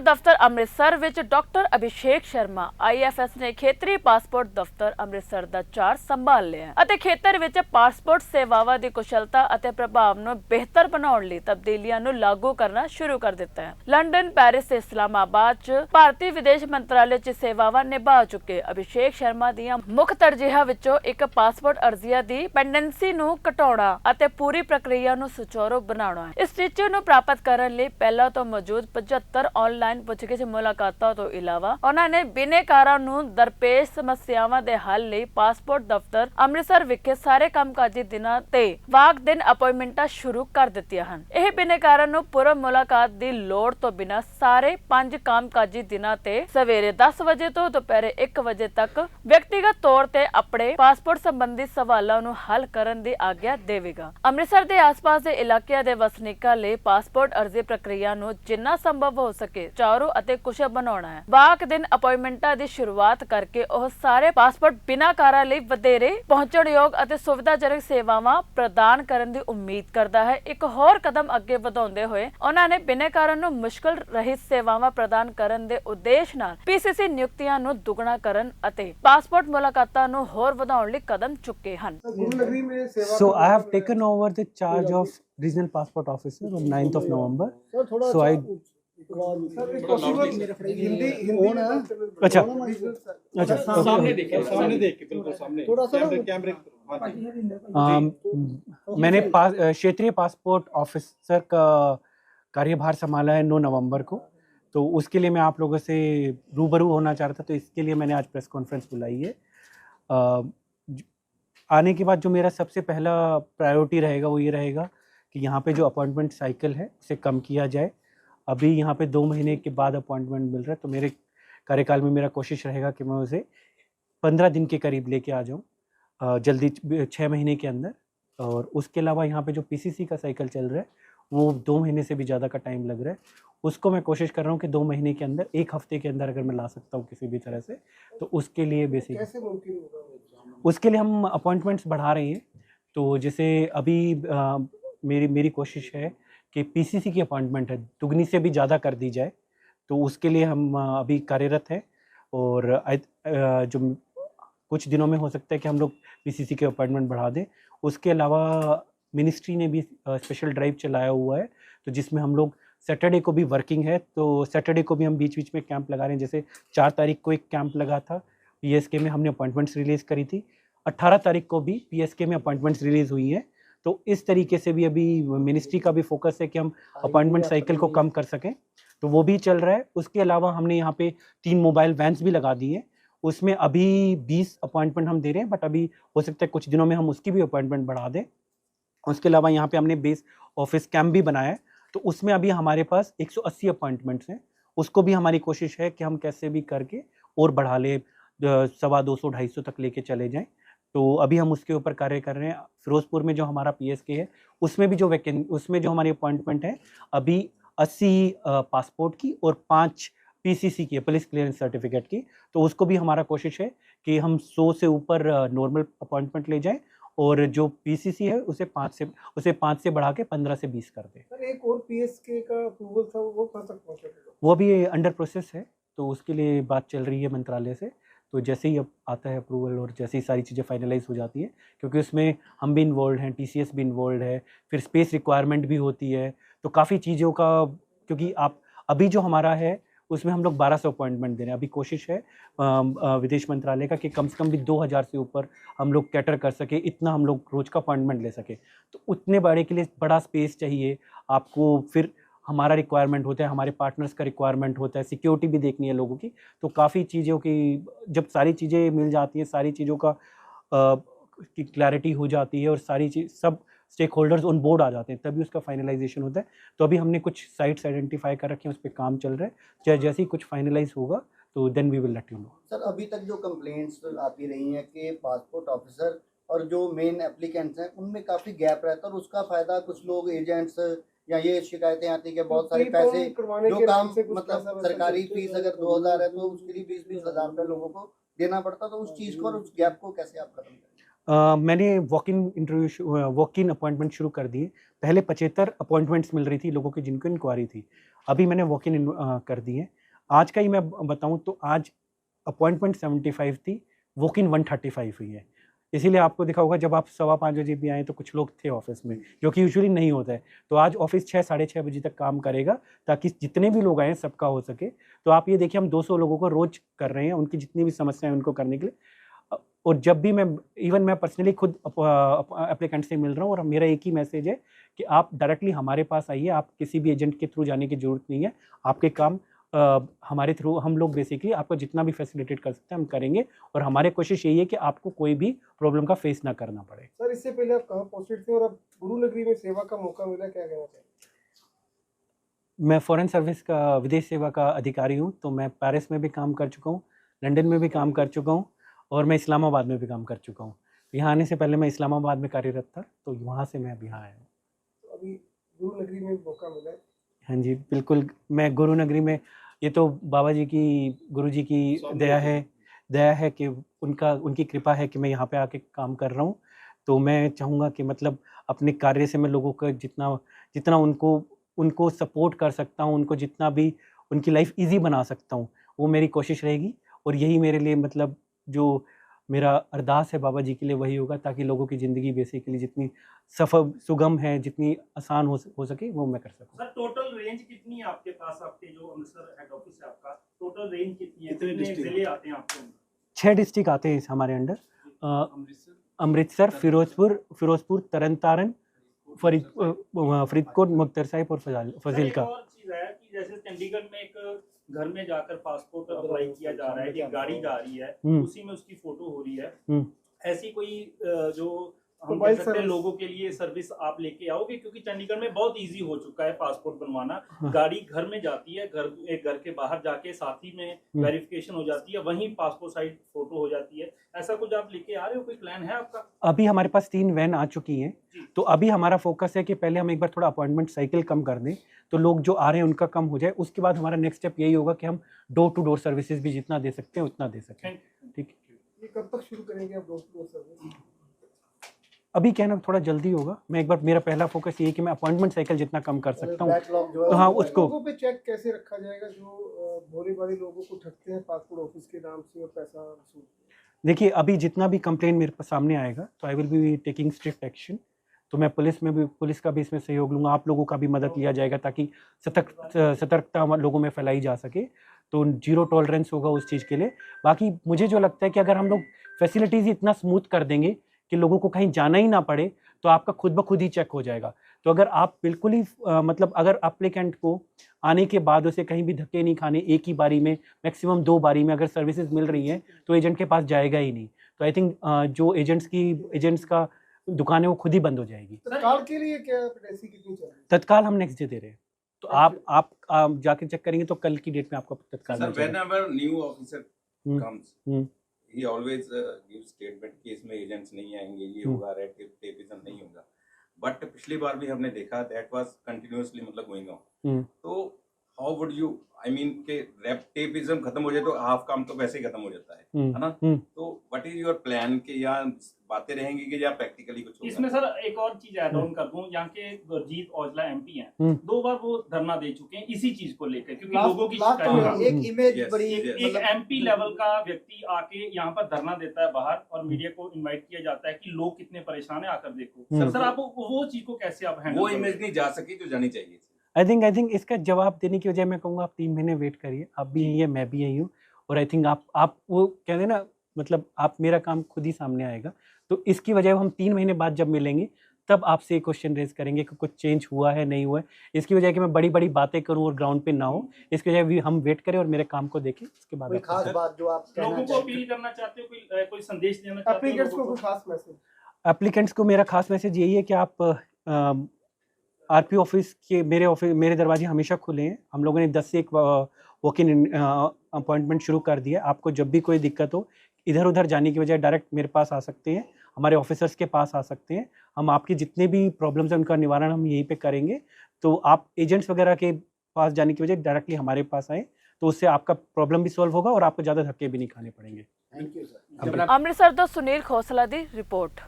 ਦਫ਼ਤਰ ਅੰਮ੍ਰਿਤਸਰ ਵਿੱਚ doctor Abhishek Sharma IFS ਨੇ ਖੇਤਰੀ ਪਾਸਪੋਰਟ ਦਫ਼ਤਰ ਅੰਮ੍ਰਿਤਸਰ ਦਾ ਚਾਰਜ ਸੰਭਾਲ ਲਿਆ ਅਤੇ ਖੇਤਰ ਵਿੱਚ ਪਾਸਪੋਰਟ ਸੇਵਾਵਾਂ ਦੀ ਕੁਸ਼ਲਤਾ ਅਤੇ ਪ੍ਰਭਾਵ ਨੂੰ ਬਿਹਤਰ ਬਣਾਉਣ ਲਈ ਤਬਦੀਲੀਆਂ ਨੂੰ ਲਾਗੂ ਕਰਨਾ ਸ਼ੁਰੂ ਕਰ ਦਿੱਤਾ ਹੈ। ਲੰਡਨ, ਪੈਰਿਸ ਤੇ ਇਸਲਾਮਾਬਾਦ 'ਚ ਭਾਰਤੀ ਵਿਦੇਸ਼ ਮੰਤਰਾਲੇ 'ਚ ਸੇਵਾਵਾਂ ਨਿਭਾ ਚੁੱਕੇ ਅਭਿਸ਼ੇਕ ਸ਼ਰਮਾ ਦੀਆਂ ਮੁੱਖ ਤਰਜੀਹਾਂ ਵਿੱਚੋਂ ਇੱਕ ਪਾਸਪੋਰਟ ਅਰਜ਼ੀਆਂ ਦੀ ਪੈਂਡੈਂਸੀ ਨੂੰ ਘਟਾਉਣਾ ਅਤੇ ਪੂਰੀ ਪ੍ਰਕਿਰਿਆ ਨੂੰ ਸੁਚਾਰੂ ਬਣਾਉਣਾ ਹੈ। ਇਸ ਟੀਚੇ ਨੂੰ ਪ੍ਰਾਪਤ ਕਰਨ ਲਈ ਪਹਿਲਾਂ ਤੋਂ ਮੌਜੂਦ 75 ਆਨਲਾਈਨ ਪੁੱਛਗਿੱਛ ਮੁਲਾਕਾਤਾਂ ਤੋਂ ਇਲਾਵਾ ਉਹਨਾਂ ਨੇ ਬਿਨੇਕਾਰਾਂ ਨੂੰ ਦਰਪੇਸ਼ ਸਮੱਸਿਆਵਾਂ ਦੇ ਹੱਲ ਲਈ ਪਾਸਪੋਰਟ ਦਫ਼ਤਰ ਅੰਮ੍ਰਿਤਸਰ ਵਿਖੇ ਸਾਰੇ ਕੰਮਕਾਜੀ ਦਿਨਾਂ ਤੇ ਵਾਕ ਦਿਨ ਅਪਾਇੰਟਮੈਂਟਾਂ ਸ਼ੁਰੂ ਕਰ ਦਿੱਤੀਆਂ ਹਨ। ਇਹ ਬਿਨੇਕਾਰਾਂ ਨੂੰ ਪੂਰਵ ਮੁਲਾਕਾਤ ਦੀ ਲੋੜ ਤੋਂ ਬਿਨਾਂ ਸਾਰੇ 5 ਕੰਮਕਾਜੀ ਦਿਨਾਂ ਤੇ ਸਵੇਰੇ 10 ਵਜੇ ਤੋਂ ਦੁਪਹਿਰੇ 1 ਵਜੇ ਤੱਕ ਵਿਅਕਤੀਗਤ ਤੌਰ ਤੇ ਆਪਣੇ ਪਾਸਪੋਰਟ ਸੰਬੰਧੀ ਸਵਾਲਾਂ ਨੂੰ ਹੱਲ ਕਰਨ ਦੀ ਆਗਿਆ ਦੇਵੇਗਾ। ਅੰਮ੍ਰਿਤਸਰ ਦੇ ਆਸ-ਪਾਸ ਦੇ ਇਲਾਕਿਆਂ ਦੇ ਵਸਨੀਕਾਂ ਲਈ ਪਾਸਪੋਰਟ ਅਰਜ਼ੀ ਪ੍ਰਕਿਰਿਆ ਨੂੰ ਜਿੰਨਾ ਸੰਭਵ ਹੋ ਸਕੇ ਚਾਰੂ ਅਤੇ ਕੁਸ਼ਲ ਬਣਾਉਣਾ ਹੈ। ਵਾਕ ਦਿਨ ਅਪਾਇੰਟਮੈਂਟਾਂ ਦੀ ਸ਼ੁਰੂਆਤ ਕਰਕੇ ਉਹ ਸਾਰੇ ਪਾਸਪੋਰਟ ਬਿਨਾਕਾਰਾਂ ਲਈ ਵਧੇਰੇ ਪਹੁੰਚਣਯੋਗ ਅਤੇ ਸੁਵਿਧਾਜਨਕ ਸੇਵਾਵਾਂ ਪ੍ਰਦਾਨ ਕਰਨ ਦੀ ਉਮੀਦ ਕਰਦਾ ਹੈ। ਇੱਕ ਹੋਰ ਕਦਮ ਅੱਗੇ ਵਧਾਉਂਦੇ ਹੋਏ ਉਹਨਾਂ ਨੇ ਬਿਨੇਕਾਰਾਂ ਨੂੰ ਮੁਸ਼ਕਲ ਰਹਿਤ ਸੇਵਾਵਾਂ ਪ੍ਰਦਾਨ ਕਰਨ ਦੇ ਉਦੇਸ਼ ਨਾਲ ਪੀਸੀਸੀ ਨਿਯੁਕਤੀਆਂ ਨੂੰ ਦੁੱਗਣਾ ਕਰਨ ਅਤੇ ਪਾਸਪੋਰਟ ਮੁਲਾਕਾਤਾਂ ਨੂੰ ਹੋਰ ਵਧਾਉਣ ਲਈ ਕਦਮ ਚੁੱਕੇ ਹਨ। So I have taken over the charge of regional passport officer on 9th of November. So I अच्छा अच्छा सामने देख के बिल्कुल सामने कैमरे मैंने क्षेत्रीय पासपोर्ट ऑफिसर का कार्यभार संभाला है 9 नवंबर को। तो उसके लिए मैं आप लोगों से रूबरू होना चाह रहा था, तो इसके लिए मैंने आज प्रेस कॉन्फ्रेंस बुलाई है। आने के बाद जो मेरा सबसे पहला प्रायोरिटी रहेगा वो ये रहेगा कि यहाँ पे जो अपॉइंटमेंट साइकिल है उसे कम किया जाए। अभी यहाँ पे 2 महीने के बाद अपॉइंटमेंट मिल रहा है, तो मेरे कार्यकाल में मेरा कोशिश रहेगा कि मैं उसे 15 दिन के करीब लेके आ जाऊँ जल्दी 6 महीने के अंदर। और उसके अलावा यहाँ पे जो पीसीसी का साइकिल चल रहा है वो 2 महीने से भी ज़्यादा का टाइम लग रहा है, उसको मैं कोशिश कर रहा हूँ कि 2 महीने के अंदर 1 हफ्ते के अंदर अगर मैं ला सकता हूँ किसी भी तरह से, तो उसके लिए बेसिक उसके लिए हम अपॉइंटमेंट्स बढ़ा रहे हैं। तो जैसे अभी मेरी कोशिश है कि पीसीसी की अपॉइंटमेंट है दुगनी से भी ज़्यादा कर दी जाए, तो उसके लिए हम अभी कार्यरत हैं। और जो कुछ दिनों में हो सकता है कि हम लोग पीसीसी के अपॉइंटमेंट बढ़ा दें। उसके अलावा मिनिस्ट्री ने भी स्पेशल ड्राइव चलाया हुआ है, तो जिसमें हम लोग सैटरडे को भी वर्किंग है, तो सैटरडे को भी हम बीच बीच में कैंप लगा रहे हैं। जैसे 4 तारीख को एक कैंप लगा था पीएसके में, हमने अपॉइंटमेंट्स रिलीज़ करी थी। 18 तारीख को भी पीएसके में अपॉइंटमेंट्स रिलीज़ हुई हैं। तो इस तरीके से भी अभी मिनिस्ट्री का भी फोकस है कि हम अपॉइंटमेंट साइकिल को कम कर सकें, तो वो भी चल रहा है। उसके अलावा हमने यहाँ पे 3 मोबाइल वैन्स भी लगा दी हैं, उसमें अभी 20 अपॉइंटमेंट हम दे रहे हैं, बट अभी हो सकता है कुछ दिनों में हम उसकी भी अपॉइंटमेंट बढ़ा दें। उसके अलावा यहाँ पे हमने बेस ऑफिस कैंप भी बनाया है, तो उसमें अभी हमारे पास 180 अपॉइंटमेंट्स हैं। उसको भी हमारी कोशिश है कि हम कैसे भी करके और बढ़ा ले, 250 250 तक लेके चले जाएं। तो अभी हम उसके ऊपर कार्य कर रहे हैं। फिरोजपुर में जो हमारा पीएसके है उसमें भी उसमें जो हमारी अपॉइंटमेंट है अभी 80 पासपोर्ट की और 5 पीसीसी की, पुलिस क्लियरेंस सर्टिफिकेट की। तो उसको भी हमारा कोशिश है कि हम 100 से ऊपर नॉर्मल अपॉइंटमेंट ले जाएं, और जो पीसीसी है उसे 5 से बढ़ा के 15 से 20 कर दें। सर एक और पीएसके का अप्रूवल था, वो कब तक पहुंचेगा? वो भी अंडर प्रोसेस है, तो उसके लिए बात चल रही है मंत्रालय से। तो जैसे ही अब आता है अप्रूवल और जैसे ही सारी चीज़ें फाइनलाइज हो जाती हैं, क्योंकि उसमें हम भी इन्वॉल्व हैं, टीसीएस भी इन्वॉल्व है, फिर स्पेस रिक्वायरमेंट भी होती है, तो काफ़ी चीज़ों का, क्योंकि आप अभी जो हमारा है उसमें हम लोग 1200 अपॉइंटमेंट दे रहे हैं। अभी कोशिश है विदेश मंत्रालय का कि कम से कम भी 2000 से ऊपर हम लोग कैटर कर सके, इतना हम लोग रोज़ का अपॉइंटमेंट ले सके। तो उतने बड़े के लिए बड़ा स्पेस चाहिए आपको, फिर हमारा रिक्वायरमेंट होता है, हमारे पार्टनर्स का रिक्वायरमेंट होता है, सिक्योरिटी भी देखनी है लोगों की। तो काफ़ी चीज़ों की जब सारी चीज़ें मिल जाती हैं, सारी चीज़ों का की क्लैरिटी हो जाती है और सारी चीज़ सब स्टेक होल्डर्स ऑन बोर्ड आ जाते हैं, तभी उसका फाइनलाइजेशन होता है। तो अभी हमने कुछ साइट्स आइडेंटिफाई कर रखे हैं, उस पर काम चल रहा है। चाहे जैसे ही कुछ फाइनलाइज होगा तो then we will let you know. Sir अभी तक जो कंप्लेंट्स आती रही हैं कि पासपोर्ट ऑफिसर और जो मेन एप्लीकेंट्स हैं उनमें काफ़ी गैप रहता है, और उसका फ़ायदा कुछ लोग एजेंट्स, या ये शिकायतें आती कि बहुत सारे पैसे जो काम मतलब सरकारी फीस अगर 2000 है तो उसके लिए 20-20 हज़ार रुपये लोगों को देना पड़ता, तो उस चीज़ को और उस गैप को कैसे आप खत्म करें? मैंने वॉक इन अपॉइंटमेंट शुरू कर दिए। पहले 75 अपॉइंटमेंट्स मिल रही थी लोगों की जिनको इंक्वायरी थी, अभी मैंने वॉक इन कर दिए। आज का ही मैं बताऊं तो आज अपॉइंटमेंट 75 थी, वॉक इन 135 हुई है। इसीलिए आपको दिखा होगा जब आप 5:15 बजे भी आए तो कुछ लोग थे ऑफिस में, जो कि यूजुअली नहीं होता है। तो आज ऑफिस 6 साढ़े 6 बजे तक काम करेगा ताकि जितने भी लोग आए सबका हो सके। तो आप ये देखिए हम 200 लोगों को रोज कर रहे हैं, उनकी जितनी भी समस्याएं उनको करने के लिए। और जब भी मैं पर्सनली खुद एप्लीकेंट से मिल रहा हूँ और मेरा एक ही मैसेज है कि आप डायरेक्टली हमारे पास आइए, आप किसी भी एजेंट के थ्रू जाने की जरूरत नहीं है। आपके काम हमारे थ्रू हम लोग बेसिकली आपको जितना भी फैसिलिटेट कर सकते हैं हम करेंगे, और हमारी कोशिश यही है कि आपको कोई भी प्रॉब्लम का फेस ना करना पड़े। सर इससे पहले आप कहाँ पोस्टेड थे और अब गुरु नगरी में सेवा का मौका मिला, क्या कहना चाहिए? मैं फॉरेन सर्विस का विदेश सेवा का अधिकारी हूँ, तो मैं पेरिस में भी काम कर चुका हूँ, लंदन में भी काम कर चुका हूँ, और मैं इस्लामाबाद में भी काम कर चुका हूँ। यहाँ आने से पहले मैं इस्लामाबाद में कार्यरत था, तो वहाँ से मैं अब यहाँ आया हूँ। तो अभी गुरु नगरी में मौका मिला है। हाँ जी बिल्कुल, मैं गुरु नगरी में, ये तो बाबा जी की, गुरु जी की दया है कि उनकी कृपा है कि मैं यहाँ पे आके काम कर रहा हूँ। तो मैं चाहूँगा कि मतलब अपने कार्य से मैं लोगों को जितना उनको सपोर्ट कर सकता हूँ, उनको जितना भी उनकी लाइफ इजी बना सकता हूँ, वो मेरी कोशिश रहेगी। और यही मेरे लिए मतलब जो मेरा अरदास है बाबा जी के लिए वही होगा, ताकि लोगों की ज़िंदगी बेसिकली जितनी सफल सुगम है, जितनी आसान हो सके वो मैं कर सकूँ। सर टोटल रेंज कितनी है आपके पास? आपके जो अमृतसर हेड ऑफिस है आपका, टोटल रेंज कितनी है? कितने कितने डिस्ट्रिक्ट जिले आते हैं आपके अंदर? 6 डिस्ट्रिक्ट आते हैं हमारे अंडर, अमृतसर, फिरोजपुर, तरन तारन, फरीदकोट, मुक्तसर साहिब और सर, फजीलका। एक और चीज है कि जैसे चंडीगढ़ में एक घर में जाकर पासपोर्ट अप्लाई किया जा रहा है, एक गाड़ी जा रही है, उसी में उसकी फोटो हो रही है, ऐसी कोई जो हम कह मोबाइल सकते हैं सर्विस। लोगों के लिए सर्विस आप लेके आओगे? क्योंकि चंडीगढ़ में बहुत इजी हो चुका है पासपोर्ट बनवाना, गाड़ी घर में जाती है, घर के बाहर जाके साथी में वेरिफिकेशन हो जाती है, वहीं पासपोर्ट साइज फोटो हो जाती है। ऐसा कुछ आप लेके आ रहे हो? कोई प्लान है आपका? अभी हमारे पास 3 वैन आ चुकी हैं, तो अभी हमारा फोकस है कि पहले हम एक बार थोड़ा अपॉइंटमेंट साइकिल कम कर दें, तो लोग जो आ रहे हैं उनका कम हो जाए। उसके बाद हमारा नेक्स्ट स्टेप यही होगा कि हम डोर टू डोर सर्विसेज भी जितना दे सकते हैं उतना दे सकें। ठीक है, ये कब तक शुरू करेंगे आप डोर टू डोर सर्विस? अभी कहना थोड़ा जल्दी होगा। मैं एक बार, मेरा पहला फोकस ये है कि मैं अपॉइंटमेंट साइकिल जितना कम कर सकता हूँ। बैकलॉग जो है हाँ, वो उसको लोगों पे चेक कैसे रखा जाएगा जो भोले भाले लोगों को ठगते हैं पासपोर्ट ऑफिस के नाम से और पैसा वसूलते हैं? देखिए, अभी जितना भी कंप्लेन मेरे पास सामने आएगा तो I will be taking strict action. तो मैं पुलिस का भी इसमें सहयोग लूँगा, आप लोगों का भी मदद लिया जाएगा ताकि सतर्कता लोगों में फैलाई जा सके। तो 0 टॉलरेंस होगा उस चीज़ के लिए। बाकी मुझे जो लगता है कि अगर हम लोग फैसिलिटीज़ इतना स्मूथ कर देंगे कि लोगों को कहीं जाना ही ना पड़े, तो आपका खुद ब खुद ही चेक हो जाएगा। तो अगर आप बिल्कुल ही मतलब अगर एप्लीकेंट को आने के बाद उसे कहीं भी धक्के नहीं खाने, एक ही बारी में मैक्सिमम 2 बारी में अगर सर्विसेज मिल रही हैं तो एजेंट के पास जाएगा ही नहीं। तो आई थिंक जो एजेंट्स का दुकान है वो खुद ही बंद हो जाएगी। तत्काल के लिए क्या ऐसी कितनी चल रही है? तत्काल हम नेक्स्ट डे दे रहे हैं, तो आप जाके चेक करेंगे तो कल की डेट में आपको तत्काल Sir, मिल जाएगा। whenever new officer Hmm. comes, Hmm. he always gives statement कि इसमें agents नहीं आएंगे, ये होगा, red tapeism नहीं होगा। But पिछली बार भी हमने देखा that was continuously मतलब going on। तो how would you, I mean कि red tapeism खत्म हो जाए तो हाफ काम तो वैसे ही खत्म हो जाता है ना? तो what is your plan कि या बातें रहेंगी कि या प्रैक्टिकली कुछ होगा? इसमें सर एक और चीज ऐड ऑन कर दूं, यहाँ के गुरजीत औजला एमपी हैं, 2 बार वो धरना दे चुके हैं इसी चीज को लेकर, क्योंकि लोगों की शिकायत। एक इमेज Yes, बड़ी yes. एक एमपी लेवल का व्यक्ति आके यहाँ पर धरना देता है बाहर, और मीडिया को इनवाइट किया जाता है कि लोग कितने परेशान है, आकर देखो। सर आप वो चीज को कैसे आप हैंडल वो करोगे? इमेज नहीं जा सकी जो जानी चाहिए। आई थिंक इसका जवाब देने की वजह मैं कहूँगा आप 3 महीने वेट करिए। आप भी यही है, मैं भी यही हूँ, और आई थिंक आप वो कहते हैं ना, मतलब आप मेरा काम खुद ही सामने आएगा। तो इसकी वजह हम 3 महीने बाद जब मिलेंगे तब आपसे एक क्वेश्चन रेज करेंगे कि कुछ चेंज हुआ है नहीं हुआ है। इसकी वजह कि मैं बड़ी बड़ी बातें करूं और ग्राउंड पे ना हो, इसकी वजह भी हम वेट करें और मेरे काम को देखें, उसके बाद कोई आपको खास बात जो आप कहना लोगों को चाहेंगे? अपील करना चाहते हो, कोई संदेश देना चाहते हो एप्लीकेंट्स को लोगों कोई खास मैसेज? एप्लीकेंट्स को मेरा खास मैसेज यही है कि आप आरपी ऑफिस के मेरे दरवाजे हमेशा खुले हैं। हम लोगों ने 10 से 1 वॉक इन अपॉइंटमेंट शुरू कर दिया। आपको जब भी कोई दिक्कत हो, इधर उधर जाने की बजाय डायरेक्ट मेरे पास आ सकते हैं, हमारे ऑफिसर्स के पास आ सकते हैं। हम आपकी जितने भी प्रॉब्लम्स हैं उनका निवारण हम यहीं पे करेंगे। तो आप एजेंट्स वगैरह के पास जाने की बजाय डायरेक्टली हमारे पास आएँ, तो उससे आपका प्रॉब्लम भी सॉल्व होगा और आपको ज़्यादा धक्के भी नहीं खाने पड़ेंगे। Thank you sir. अमृतसर ਤੋਂ ਸੁਨੀਲ ਖੋਸਲਾ ਦੀ ਰਿਪੋਰਟ।